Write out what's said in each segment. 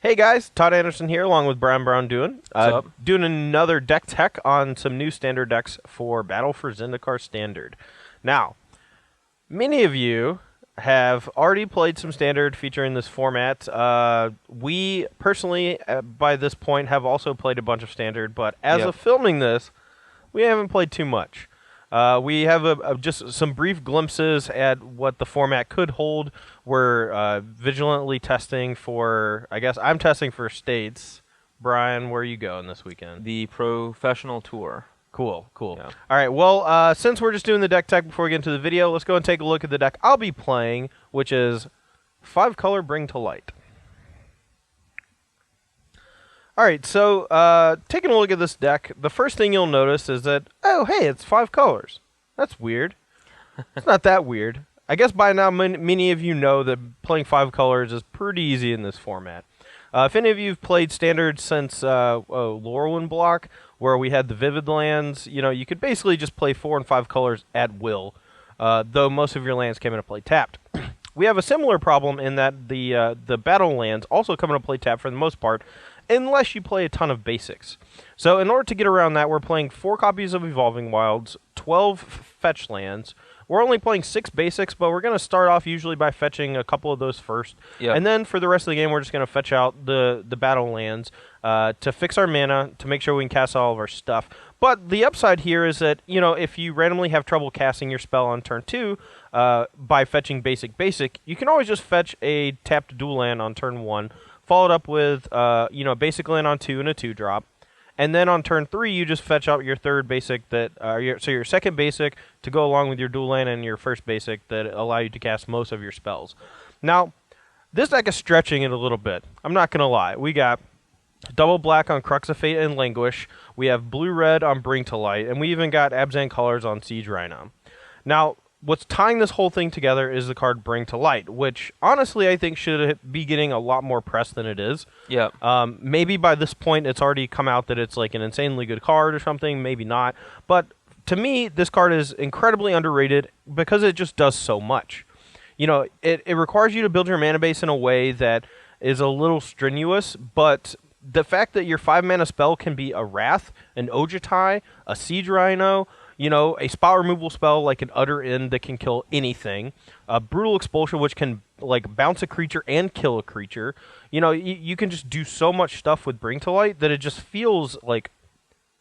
Hey guys, Todd Anderson here, along with Brian Brown What's up? doing another deck tech on some new standard decks for Battle for Zendikar Standard. Now, many of you have already played some standard featuring this format. We personally, by this point, have also played a bunch of standard, but as Yep. of filming this, we haven't played too much. We have just some brief glimpses at what the format could hold. We're vigilantly testing for, I guess I'm testing for states. Brian, where are you going this weekend? The professional tour. Cool. Yeah. All right, well, since we're just doing the deck tech before we get into the video, let's go and take a look at the deck I'll be playing, which is 5-color Bring to Light. All right, so taking a look at this deck, the first thing you'll notice is that, oh, hey, it's 5 colors. That's weird. It's not that weird. I guess by now many of you know that playing 5 colors is pretty easy in this format. If any of you have played Standard since Laurelwind Block, where we had the Vivid lands, you could basically just play 4 and 5 colors at will, though most of your lands came into play tapped. We have a similar problem in that the battle lands also come into play tapped for the most part, unless you play a ton of basics. So in order to get around that, we're playing 4 copies of Evolving Wilds, 12 fetch lands. We're only playing 6 basics, but we're going to start off usually by fetching a couple of those first. Yep. And then for the rest of the game, we're just going to fetch out the battle lands to fix our mana, to make sure we can cast all of our stuff. But the upside here is that, if you randomly have trouble casting your spell on turn 2 by fetching basic, you can always just fetch a tapped dual land on turn 1, followed up with, basic land on 2 and a 2-drop. And then on turn 3, you just fetch out your third basic your second basic to go along with your dual land and your first basic that allow you to cast most of your spells. Now, this deck is stretching it a little bit. I'm not going to lie. We got double black on Crux of Fate and Languish. We have blue-red on Bring to Light. And we even got Abzan colors on Siege Rhino. Now, what's tying this whole thing together is the card Bring to Light, which honestly I think should be getting a lot more press than it is. Yeah. Maybe by this point it's already come out that it's like an insanely good card or something, maybe not. But to me, this card is incredibly underrated because it just does so much. It requires you to build your mana base in a way that is a little strenuous, but the fact that your 5-mana spell can be a Wrath, an Ojutai, a Siege Rhino, a spell removal spell like an Utter End that can kill anything, a Brutal Expulsion which can bounce a creature and kill a creature. You can just do so much stuff with Bring to Light that it just feels like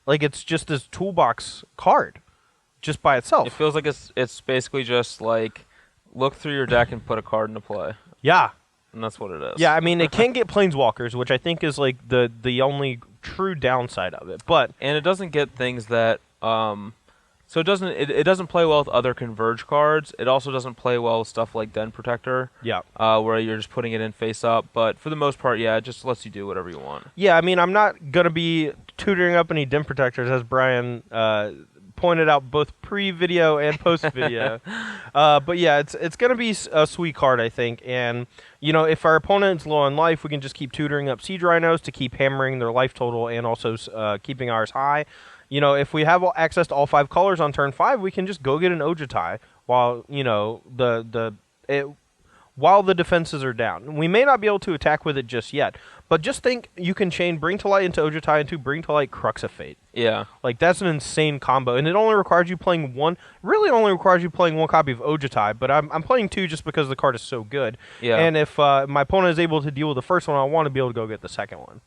it's just this toolbox card just by itself. It feels like it's basically just like look through your deck and put a card into play. Yeah. And that's what it is. Yeah, I mean, it can get Planeswalkers, which I think is like the only true downside of it. And it doesn't get things that so it doesn't play well with other Converge cards. It also doesn't play well with stuff like Den Protector. Yeah. Where you're just putting it in face up. But for the most part, yeah, it just lets you do whatever you want. Yeah, I mean, I'm not going to be tutoring up any Den Protectors, as Brian pointed out both pre-video and post-video. But yeah, it's going to be a sweet card, I think. And, if our opponent's low on life, we can just keep tutoring up Siege Rhinos to keep hammering their life total and also keeping ours high. If we have access to all 5 colors on turn 5, we can just go get an Ojutai while, while the defenses are down. We may not be able to attack with it just yet, but just think you can chain Bring to Light into Ojutai into Bring to Light Crux of Fate. Yeah. That's an insane combo, and it only requires you playing one copy of Ojutai, but I'm playing 2 just because the card is so good. Yeah. And if my opponent is able to deal with the first one, I want to be able to go get the second one.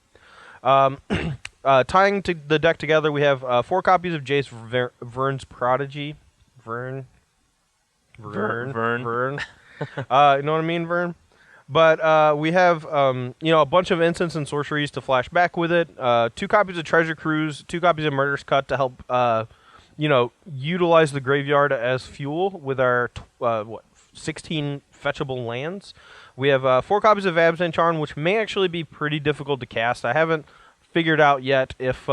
Tying the deck together, we have 4 copies of Jace Vern's Prodigy. Vern. You know what I mean, Vern? But we have a bunch of instants and sorceries to flash back with it. 2 copies of Treasure Cruise, 2 copies of Murderous Cut to help utilize the graveyard as fuel with our 16 fetchable lands. We have 4 copies of Abzan Charm, which may actually be pretty difficult to cast. I haven't figured out yet if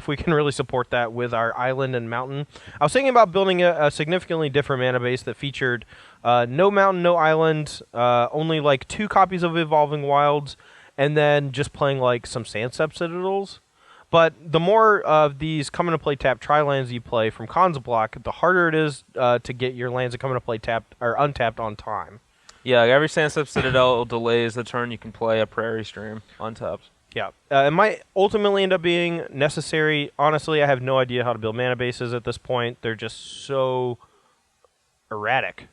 we can really support that with our island and mountain. I was thinking about building a significantly different mana base that featured no mountain, no island, only 2 copies of Evolving Wilds, and then just playing some Sandstep Citadels. But the more of these come into play tapped tri-lands you play from Khan's block, the harder it is to get your lands that come into play tapped or untapped on time. Yeah, every Sandstep Citadel delays the turn you can play a Prairie Stream untapped. Yeah, it might ultimately end up being necessary. Honestly, I have no idea how to build mana bases at this point. They're just so erratic.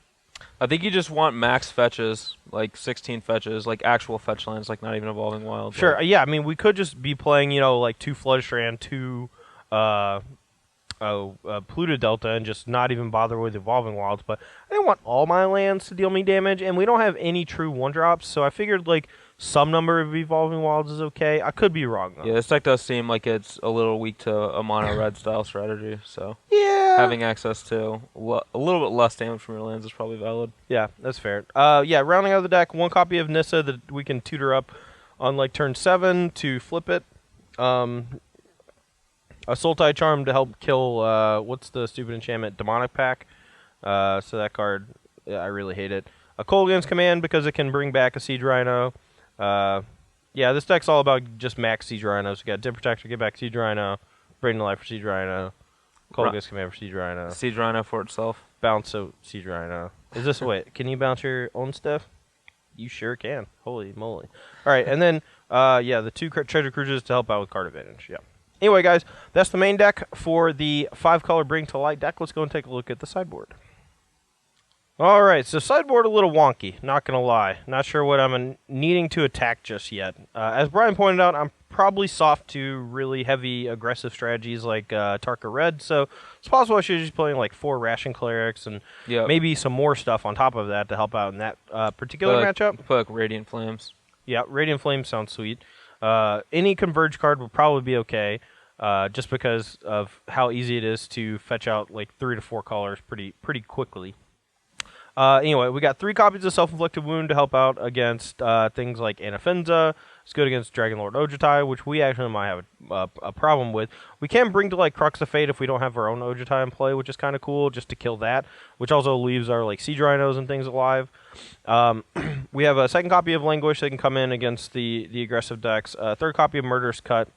I think you just want max fetches, like 16 fetches, like actual fetch lands, like not even Evolving Wild. Sure, Like, yeah, I mean, we could just be playing, like 2 Floodstrand, 2 Pluto Delta, and just not even bother with Evolving Wilds, but I didn't want all my lands to deal me damage, and we don't have any true 1-drops, so I figured, like, some number of Evolving Wilds is okay. I could be wrong, though. yeah, this deck does seem like it's a little weak to a mono red style strategy, so Yeah. having access to a little bit less damage from your lands is probably valid. Yeah, that's fair. Yeah, rounding out the deck, 1 copy of Nissa that we can tutor up on, like, turn 7 to flip it. A Sultai Charm to help kill, what's the stupid enchantment? Demonic Pack. So that card, yeah, I really hate it. A Kolaghan's Command because it can bring back a Siege Rhino. Yeah, this deck's all about just max Siege Rhinos. We got Dim Protector, get back Siege Rhino, Bring to Life for Siege Rhino, Kolaghan's Command for Siege Rhino. Siege Rhino for itself. Bounce so Siege Rhino. Is this, wait, can you bounce your own stuff? You sure can. Holy moly. Alright, and then, yeah, the 2 Treasure Cruises to help out with card advantage. Yeah. Anyway, guys, that's the main deck for the 5-color Bring to Light deck. Let's go and take a look at the sideboard. Alright, so sideboard a little wonky, not going to lie. Not sure what I'm needing to attack just yet. As Brian pointed out, I'm probably soft to really heavy aggressive strategies like Tarka Red, so it's possible I should just be playing like 4 Ration Clerics and maybe some more stuff on top of that to help out in that particular matchup. Play like Radiant Flames. Yeah, Radiant Flames sounds sweet. Any Converge card would probably be okay, just because of how easy it is to fetch out like 3 to 4 colors pretty quickly. Anyway, we got 3 copies of Self-Inflicted Wound to help out against things like Anafenza. It's good against Dragonlord Ojutai, which we actually might have a problem with. We can bring to like Crux of Fate if we don't have our own Ojutai in play, which is kind of cool, just to kill that, which also leaves our like Siege Rhinos and things alive. We have a 2nd copy of Languish that can come in against the aggressive decks. 3rd copy of Murderous Cut.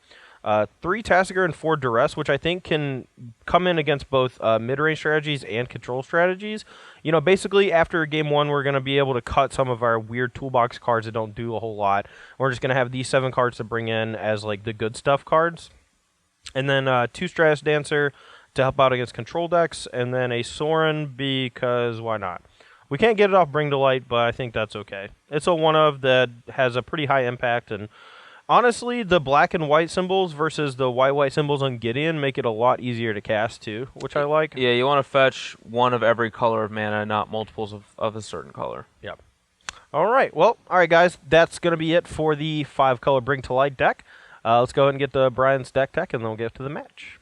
3 Tassiger and 4 Duress, which I think can come in against both mid-range strategies and control strategies. You know, basically after game 1, we're going to be able to cut some of our weird toolbox cards that don't do a whole lot. We're just going to have these 7 cards to bring in as like the good stuff cards. And then 2 Stratus Dancer to help out against control decks, and then a Sorin because why not? We can't get it off Bring to Light, but I think that's okay. It's a 1-of that has a pretty high impact, and honestly, the black and white symbols versus the white symbols on Gideon make it a lot easier to cast too, which I like. Yeah, you want to fetch 1 of every color of mana, not multiples of a certain color. Yep. Alright, well, alright guys, that's going to be it for the 5-color Bring to Light deck. Let's go ahead and get the Brian's deck tech, and then we'll get to the match.